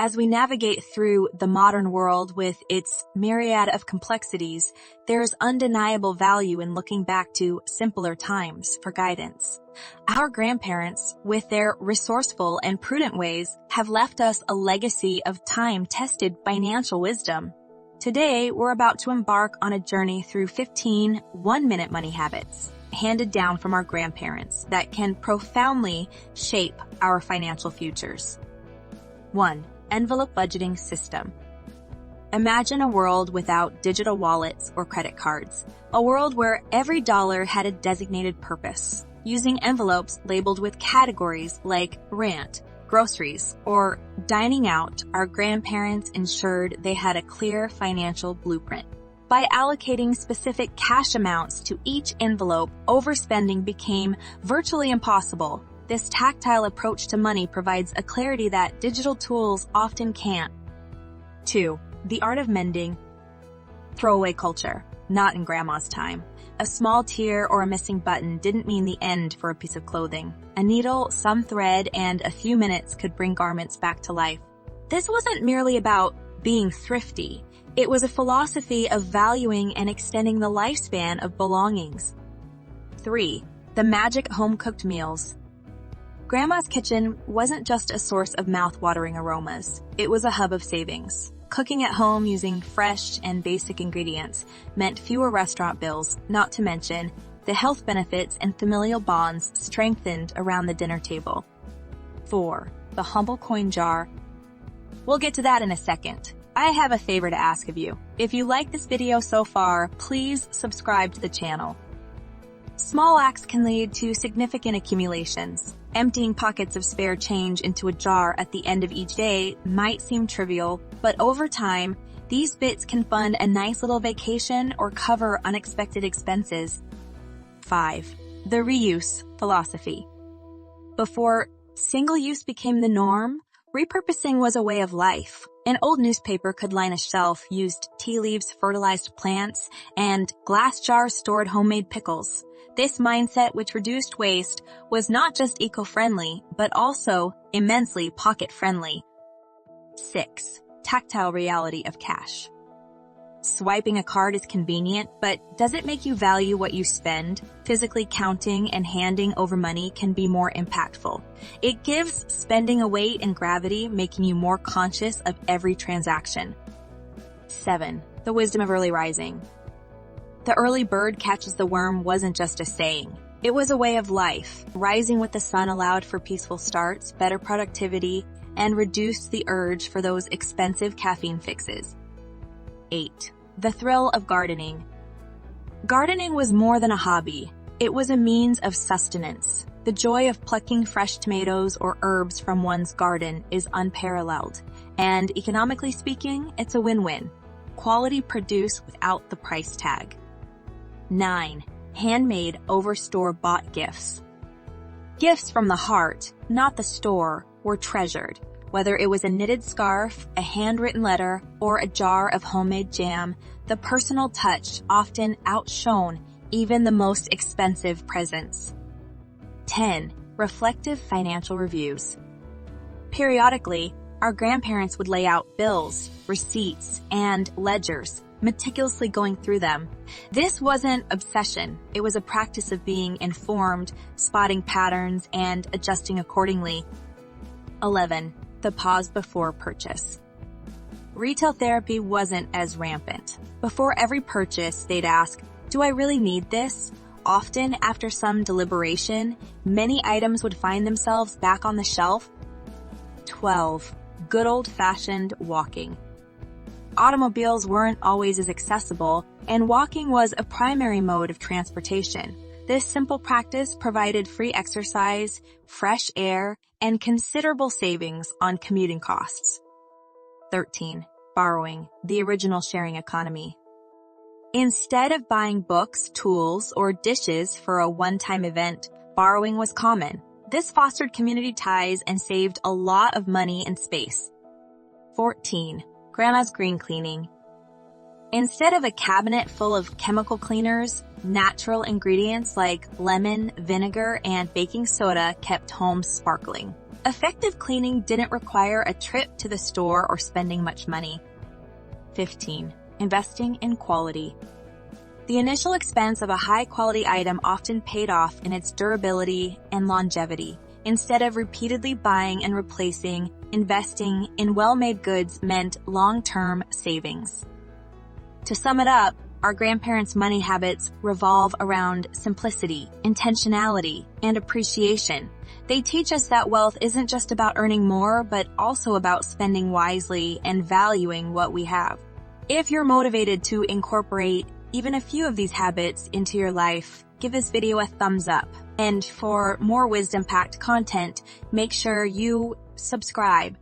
As we navigate through the modern world with its myriad of complexities, there's undeniable value in looking back to simpler times for guidance. Our grandparents, with their resourceful and prudent ways, have left us a legacy of time-tested financial wisdom. Today, we're about to embark on a journey through 15 one-minute money habits handed down from our grandparents that can profoundly shape our financial futures. 1. Envelope budgeting system. Imagine a world without digital wallets or credit cards, a world where every dollar had a designated purpose. Using envelopes labeled with categories like rent, groceries, or dining out, our grandparents ensured they had a clear financial blueprint. By allocating specific cash amounts to each envelope, overspending became virtually impossible. This tactile approach to money provides a clarity that digital tools often can't. 2. The art of mending. Throwaway culture. Not in grandma's time. A small tear or a missing button didn't mean the end for a piece of clothing. A needle, some thread, and a few minutes could bring garments back to life. This wasn't merely about being thrifty. It was a philosophy of valuing and extending the lifespan of belongings. 3. The magic home-cooked meals. Grandma's kitchen wasn't just a source of mouth-watering aromas. It was a hub of savings. Cooking at home using fresh and basic ingredients meant fewer restaurant bills, not to mention the health benefits and familial bonds strengthened around the dinner table. 4. The humble coin jar. We'll get to that in a second. I have a favor to ask of you. If you like this video so far, please subscribe to the channel. Small acts can lead to significant accumulations. Emptying pockets of spare change into a jar at the end of each day might seem trivial, but over time, these bits can fund a nice little vacation or cover unexpected expenses. 5. The reuse philosophy. Before single-use became the norm, repurposing was a way of life. An old newspaper could line a shelf, used tea leaves, fertilized plants, and glass jars stored homemade pickles. This mindset, which reduced waste, was not just eco-friendly, but also immensely pocket-friendly. 6. Tactile reality of cash. Swiping a card is convenient, but does it make you value what you spend? Physically counting and handing over money can be more impactful. It gives spending a weight and gravity, making you more conscious of every transaction. 7. The wisdom of early rising. The early bird catches the worm wasn't just a saying. It was a way of life. Rising with the sun allowed for peaceful starts, better productivity, and reduced the urge for those expensive caffeine fixes. 8. The thrill of gardening. Gardening was more than a hobby. It was a means of sustenance. The joy of plucking fresh tomatoes or herbs from one's garden is unparalleled. And economically speaking, it's a win-win. Quality produced without the price tag. 9. Handmade over store-bought gifts. Gifts from the heart, not the store, were treasured. Whether it was a knitted scarf, a handwritten letter, or a jar of homemade jam, the personal touch often outshone even the most expensive presents. 10. Reflective financial reviews. Periodically, our grandparents would lay out bills, receipts, and ledgers, meticulously going through them. This wasn't obsession. It was a practice of being informed, spotting patterns, and adjusting accordingly. 11. The pause before purchase. Retail therapy wasn't as rampant. Before every purchase, they'd ask, "Do I really need this?" Often, after some deliberation, many items would find themselves back on the shelf. 12. Good old-fashioned walking. Automobiles weren't always as accessible, and walking was a primary mode of transportation. This simple practice provided free exercise, fresh air, and considerable savings on commuting costs. 13. Borrowing, the original sharing economy. Instead of buying books, tools, or dishes for a one-time event, borrowing was common. This fostered community ties and saved a lot of money and space. 14. Grandma's green cleaning. Instead of a cabinet full of chemical cleaners, natural ingredients like lemon, vinegar, and baking soda kept home sparkling. Effective cleaning didn't require a trip to the store or spending much money. 15. Investing in quality. The initial expense of a high-quality item often paid off in its durability and longevity. Instead of repeatedly buying and replacing, investing in well-made goods meant long-term savings. To sum it up, our grandparents' money habits revolve around simplicity, intentionality, and appreciation. They teach us that wealth isn't just about earning more, but also about spending wisely and valuing what we have. If you're motivated to incorporate even a few of these habits into your life, give this video a thumbs up. And for more wisdom-packed content, make sure you subscribe